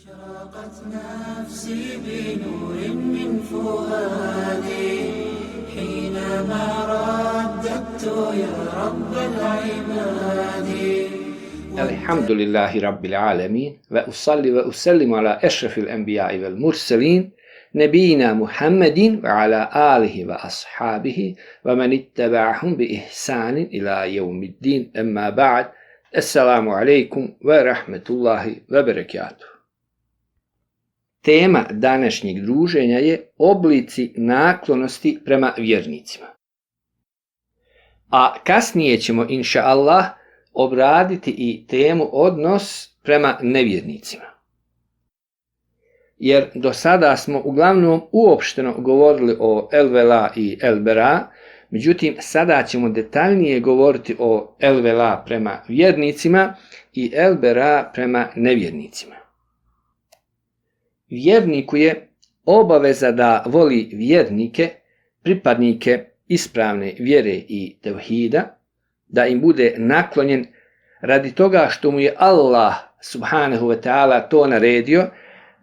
أشرقت نفسي بنور من فؤادي حينما رددت يا رب العباد. الحمد لله رب العالمين وأصلي وأسلم على أشرف الأنبياء والمرسلين نبينا محمد وعلى آله وأصحابه ومن اتبعهم بإحسان إلى يوم الدين. أما بعد، السلام عليكم ورحمة الله وبركاته. Tema današnjeg druženja je oblici naklonosti prema vjernicima. A kasnije ćemo, inša Allah, obraditi i temu odnos prema nevjernicima. Jer do sada smo uglavnom uopšteno govorili o el-vela i el-bera, međutim sada ćemo detaljnije govoriti o el-vela prema vjernicima i el-bera prema nevjernicima. Vjerniku je obaveza da voli vjernike, pripadnike ispravne vjere i tevhida, da im bude naklonjen radi toga što mu je Allah subhanahu wa ta'ala to naredio,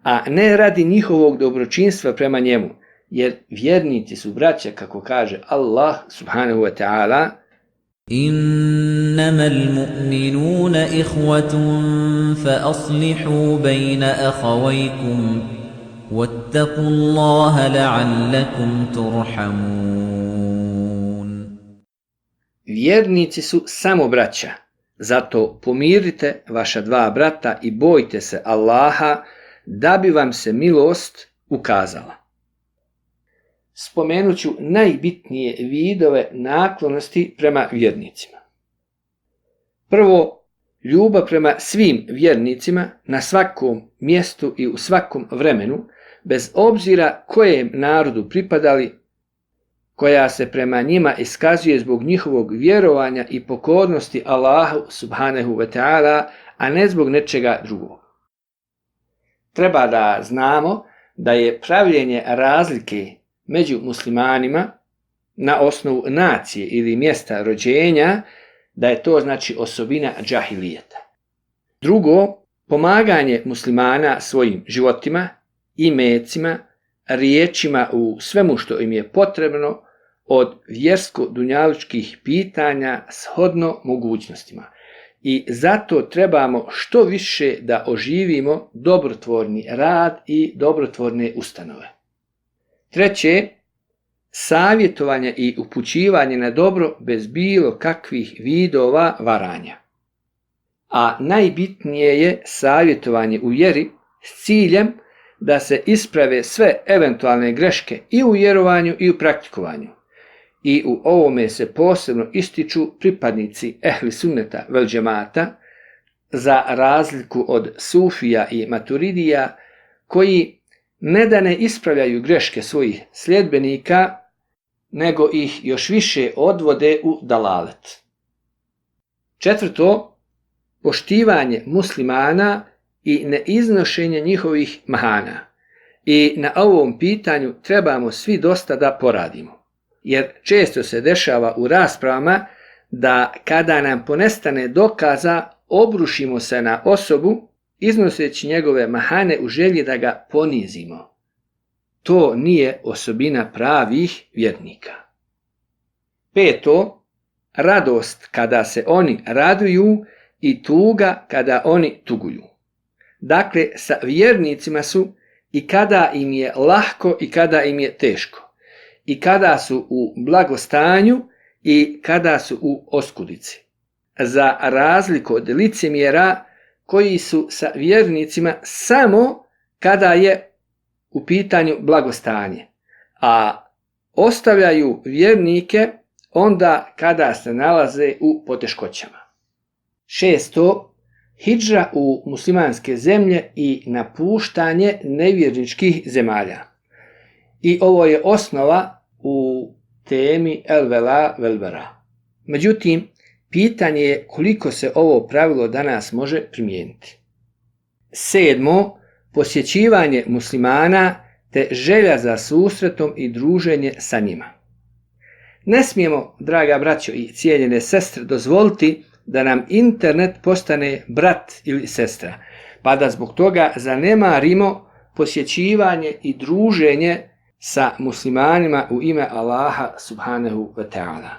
a ne radi njihovog dobročinstva prema njemu, jer vjernici su braća, kako kaže Allah subhanahu wa ta'ala: إنما المؤمنون إخوة فأصلحوا بين أخويكم واتقوا الله لعلكم ترحمون. Vjernici su samo braća, zato pomirite vaša dva brata i bojte se Allaha da bi vam se milost ukazala. Spomenut ću najbitnije vidove naklonosti prema vjernicima. Prvo, ljubav prema svim vjernicima na svakom mjestu i u svakom vremenu, bez obzira kojem narodu pripadali, koja se prema njima iskazuje zbog njihovog vjerovanja i pokornosti Allahu subhanahu wa ta'ala, a ne zbog nečega drugog. Treba da znamo da je pravljenje razlike među muslimanima na osnovu nacije ili mjesta rođenja, da je to znači osobina džahilijeta. Drugo, pomaganje muslimana svojim životima, imecima, riječima u svemu što im je potrebno od vjersko-dunjalučkih pitanja shodno mogućnostima. I zato trebamo što više da oživimo dobrotvorni rad i dobrotvorne ustanove. Treće, savjetovanje i upućivanje na dobro bez bilo kakvih vidova varanja. A najbitnije je savjetovanje u vjeri s ciljem da se isprave sve eventualne greške i u vjerovanju i u praktikovanju. I u ovome se posebno ističu pripadnici ehli sunneta vel džemata, za razliku od sufija i maturidija, koji ne da ne ispravljaju greške svojih sljedbenika, nego ih još više odvode u dalalet. Četvrto, poštivanje muslimana i neiznošenje njihovih mahana. I na ovom pitanju trebamo svi dosta da poradimo, jer često se dešava u raspravama da kada nam ponestane dokaza, obrušimo se na osobu, iznoseći njegove mahane u želji da ga ponizimo. To nije osobina pravih vjernika. Peto, radost kada se oni raduju i tuga kada oni tuguju. Dakle, sa vjernicima su i kada im je lahko i kada im je teško, i kada su u blagostanju i kada su u oskudici. Za razliku od licemjera koji su sa vjernicima samo kada je u pitanju blagostanje, a ostavljaju vjernike onda kada se nalaze u poteškoćama. Šesto, hidžra u muslimanske zemlje i napuštanje nevjerničkih zemalja. I ovo je osnova u temi el-vela vel-bera. Međutim, pitanje je koliko se ovo pravilo danas može primijeniti. Sedmo, posjećivanje muslimana te želja za susretom i druženje sa njima. Ne smijemo, draga braćo i cijeljene sestre, dozvoliti da nam internet postane brat ili sestra, pa da zbog toga zanemarimo posjećivanje i druženje sa muslimanima u ime Allaha subhanahu wa ta'ala.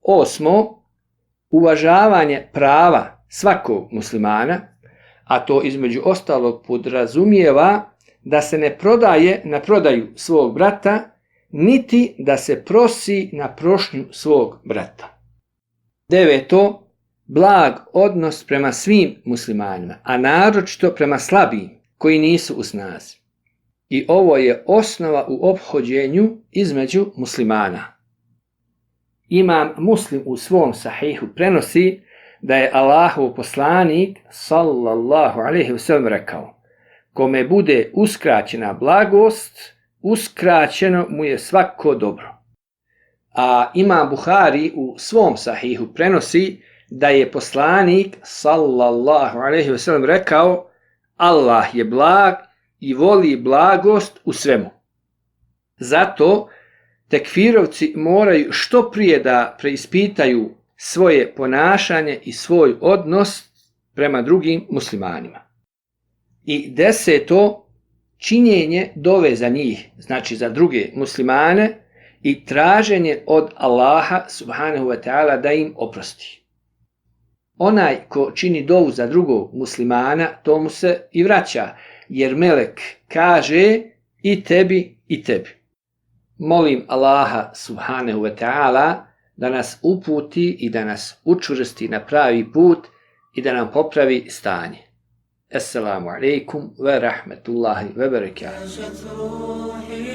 8. Uvažavanje prava svakog muslimana, a to između ostalog podrazumijeva da se ne prodaje na prodaju svog brata, niti da se prosi na prošnju svog brata. 9. Blag odnos prema svim muslimanima, a naročito prema slabijim koji nisu u snazi. I ovo je osnova u ophođenju između muslimana. Imam Muslim u svom sahihu prenosi da je Allahov poslanik sallallahu alejhi ve sellem rekao: kome bude uskraćena blagost, uskraćeno mu je svako dobro. A Imam Buhari u svom sahihu prenosi da je poslanik sallallahu alejhi ve sellem rekao: Allah je blag i voli blagost u svemu. Zato tekfirovci moraju što prije da preispitaju svoje ponašanje i svoj odnos prema drugim muslimanima. I 10. Činjenje dove za njih, znači za druge muslimane, i traženje od Allaha subhanahu wa ta'ala da im oprosti. Onaj ko čini dovu za drugog muslimana, to mu se i vraća, jer melek kaže i tebi i tebi. Molim Allaha subhanahu wa ta'ala da nas uputi i da nas učvrsti na pravi put i da nam popravi stanje. Assalamu alaikum wa rahmatullahi wa barakatuh.